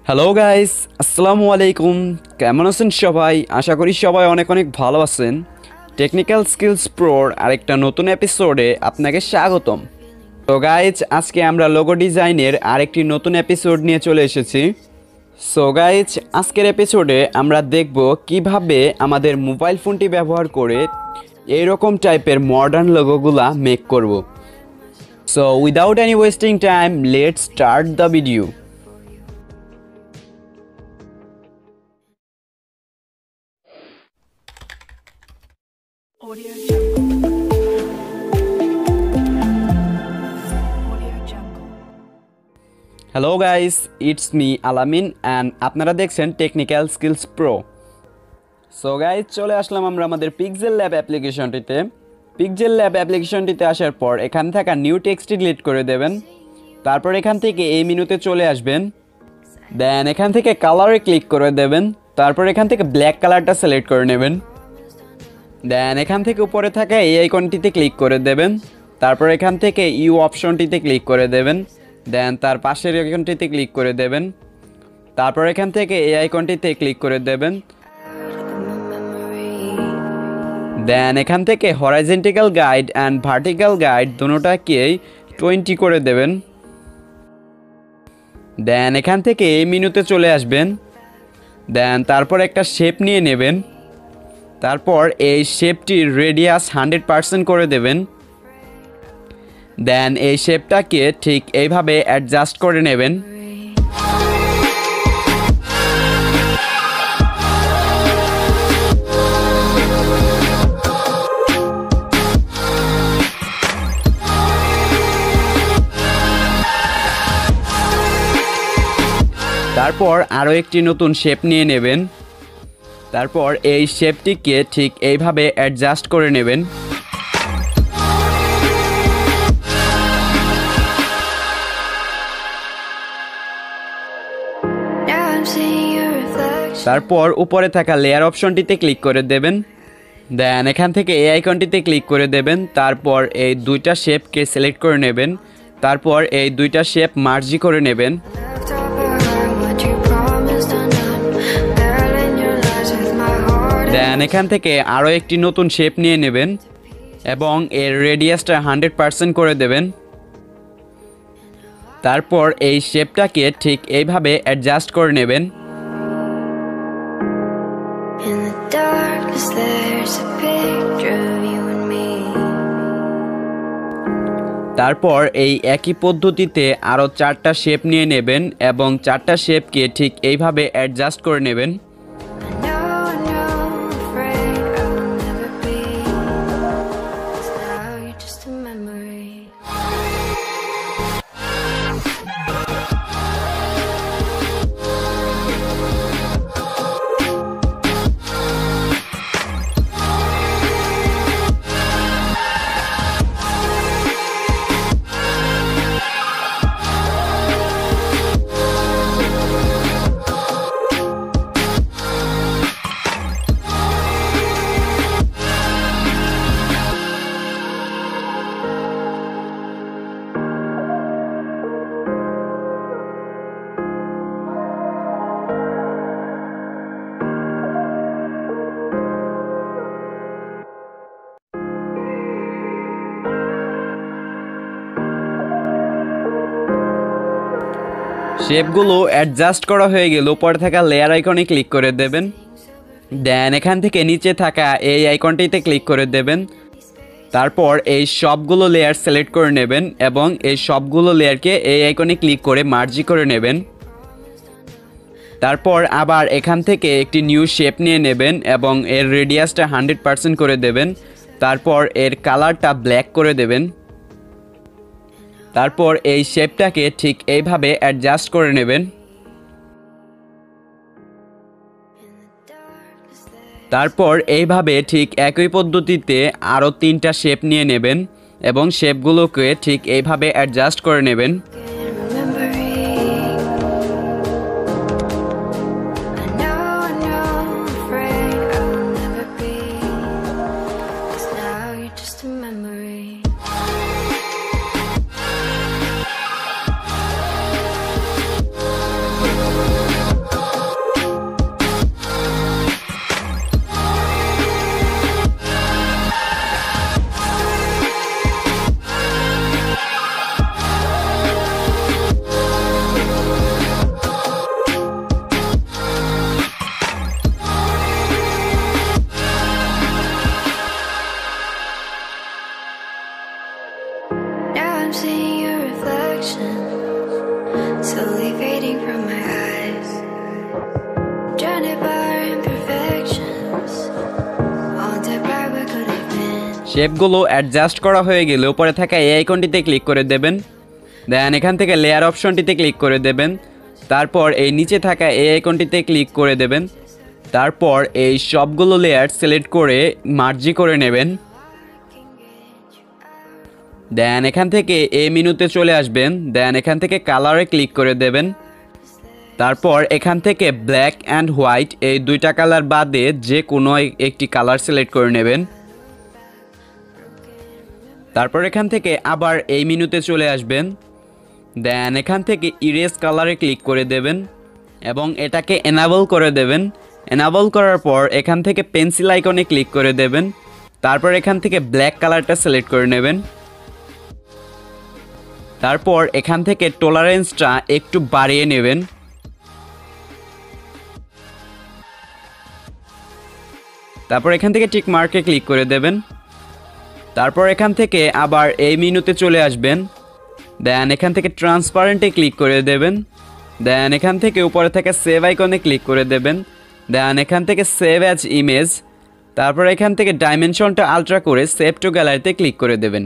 Hello guys, আসসালামু আলাইকুম। কেমন আছেন সবাই? আশা করি সবাই অনেক অনেক ভালো আছেন। টেকনিক্যাল স্কিলস প্রোর আরেকটা নতুন এপিসোডে আপনাকে স্বাগতম। তো গাইজ, আজকে আমরা লোগো ডিজাইনের আরেকটি নতুন এপিসোড নিয়ে চলে এসেছি। সো গাইজ, আজকের এপিসোডে আমরা দেখব কিভাবে আমাদের মোবাইল ফোনটি ব্যবহার করে এইরকম টাইপের মডার্ন লোগোগুলা মেক করব। So without any wasting time, let's start the video. Audio Jungle. Audio Jungle. Hello guys, it's me আলামিন অ্যান্ড আপনারা দেখছেন technical skills pro. So guys, চলে আসলাম আমরা আমাদের পিক্সেল ল্যাব অ্যাপ্লিকেশনটিতে। পিক্সেল ল্যাব অ্যাপ্লিকেশনটিতে আসার পর এখান থেকে নিউ টেক্সটটি ডিলিট করে দেবেন। তারপর এখান থেকে এই মেনুতে চলে আসবেন। দেন এখান থেকে কালারে ক্লিক করে দেবেন। তারপর এখান থেকে ব্ল্যাক কালারটা সিলেক্ট করে নেবেন। দেন এখান থেকে উপরে থাকা এই আইকনটিতে ক্লিক করে দেবেন। তারপর এখান থেকে ইউ অপশনটিতে ক্লিক করে দেবেন। দেন তার পাশের আইকনটিতে ক্লিক করে দেবেন। তারপর এখান থেকে এই আইকনটিতে ক্লিক করে দেবেন। দেন এখান থেকে horizontal guide and vertical guide দুটোটাকেই 20 করে দেবেন। দেন এখান থেকে এই মেনুতে চলে আসবেন। দেন তারপর একটা শেপ নিয়ে নেবেন। তারপর এই শেপটির রেডিয়াস 100% করে দেবেন। দেন এই শেপটাকে ঠিক এইভাবে অ্যাডজাস্ট করে নেবেন। তারপর আরও একটি নতুন শেপ নিয়ে নেবেন। তারপর এই শেপটিকে ঠিক এইভাবে অ্যাডজাস্ট করে নেবেন। তারপর উপরে থাকা লেয়ার অপশনটিতে ক্লিক করে দেবেন। দেন এখান থেকে এই আইকনটিতে ক্লিক করে দেবেন। তারপর এই দুইটা শেপকে সিলেক্ট করে নেবেন। তারপর এই দুইটা শেপ মার্জি করে নেবেন। দেন এখান থেকে আরও একটি নতুন শেপ নিয়ে নেবেন এবং এর রেডিয়াসটা 100% করে দেবেন। তারপর এই শেপটাকে ঠিক এইভাবে অ্যাডজাস্ট করে নেবেন। তারপর এই একই পদ্ধতিতে আরও 4টা শেপ নিয়ে নেবেন এবং 4টা শেপকে ঠিক এইভাবে অ্যাডজাস্ট করে নেবেন। শেপগুলো অ্যাডজাস্ট করা হয়ে গেল। উপরে থাকা লেয়ার আইকনে ক্লিক করে দেবেন। দেন এখান থেকে নিচে থাকা এই আইকনটিতে ক্লিক করে দেবেন। তারপর এই সবগুলো লেয়ার সিলেক্ট করে নেবেন এবং এই সবগুলো লেয়ারকে এই আইকনে ক্লিক করে মার্জি করে নেবেন। তারপর আবার এখান থেকে একটি নিউ শেপ নিয়ে নেবেন এবং এর রেডিয়াসটা 100% করে দেবেন। তারপর এর কালারটা ব্ল্যাক করে দেবেন। তারপর এই শেপটাকে ঠিক এইভাবে অ্যাডজাস্ট করে নেবেন। তারপর এইভাবে ঠিক একই পদ্ধতিতে আরও 3টা শেপ নিয়ে নেবেন এবং শেপগুলোকে ঠিক এইভাবে অ্যাডজাস্ট করে নেবেন। fading from my eyes. Drowned by our imperfections. Haunted by what could have been. শেপগুলো অ্যাডজাস্ট করা হয়ে গেলে উপরে থাকা এই আইকনটিতে ক্লিক করে দেবেন। দেন এখান থেকে লেয়ার অপশনটিতে ক্লিক করে দেবেন। তারপর এই নিচে থাকা এই আইকনটিতে ক্লিক করে দেবেন। তারপর এই সবগুলো লেয়ার সিলেক্ট করে মার্জি করে নেবেন। দেন এখান থেকে এই মেনুতে চলে আসবেন। দেন এখান থেকে কালারে ক্লিক করে দেবেন। তারপর এখান থেকে ব্ল্যাক অ্যান্ড হোয়াইট এই দুইটা কালার বাদে যে কোনো একটি কালার সিলেক্ট করে নেবেন। তারপর এখান থেকে আবার এই মেনুতে চলে আসবেন। দেন এখান থেকে ইরেজ কালারে ক্লিক করে দেবেন এবং এটাকে এনাবল করে দেবেন। এনাবল করার পর এখান থেকে পেন্সিল আইকনে ক্লিক করে দেবেন। তারপর এখান থেকে ব্ল্যাক কালারটা সিলেক্ট করে নেবেন। তারপর এখান থেকে টলারেন্সটা একটু বাড়িয়ে নেবেন। তারপর এখান থেকে টিক মার্কে ক্লিক করে দেবেন। তারপর এখান থেকে আবার এই মেনুতে চলে আসবেন। দেন এখান থেকে ট্রান্সপারেন্টে ক্লিক করে দেবেন। দেন এখান থেকে উপরে থেকে সেভ আইকনে ক্লিক করে দেবেন। দেন এখান থেকে সেভ অ্যাজ ইমেজ। তারপর এখান থেকে ডাইমেনশনটা আলট্রা করে সেভ টু গ্যালারিতে ক্লিক করে দেবেন।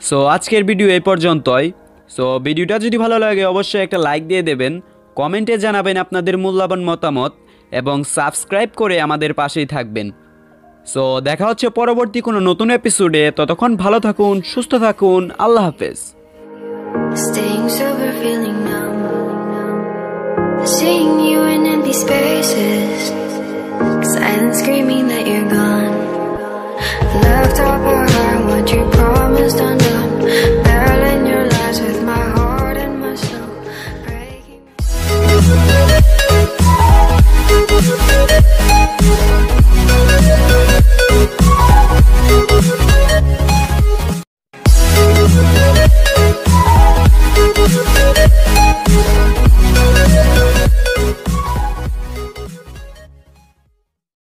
সো আজকের ভিডিও এই পর্যন্তই। সো ভিডিওটা যদি ভালো লাগে অবশ্যই একটা লাইক দিয়ে দেবেন, কমেন্টে জানাবেন আপনাদের মূল্যবান মতামত এবং সাবস্ক্রাইব করে আমাদের পাশেই থাকবেন। সো দেখা হচ্ছে পরবর্তী কোনো নতুন এপিসোডে। ততক্ষণ ভালো থাকুন, সুস্থ থাকুন, আল্লাহ হাফেজ। Staying sober, feeling numb. Seeing you in empty spaces. Silence screaming that you're gone. Left our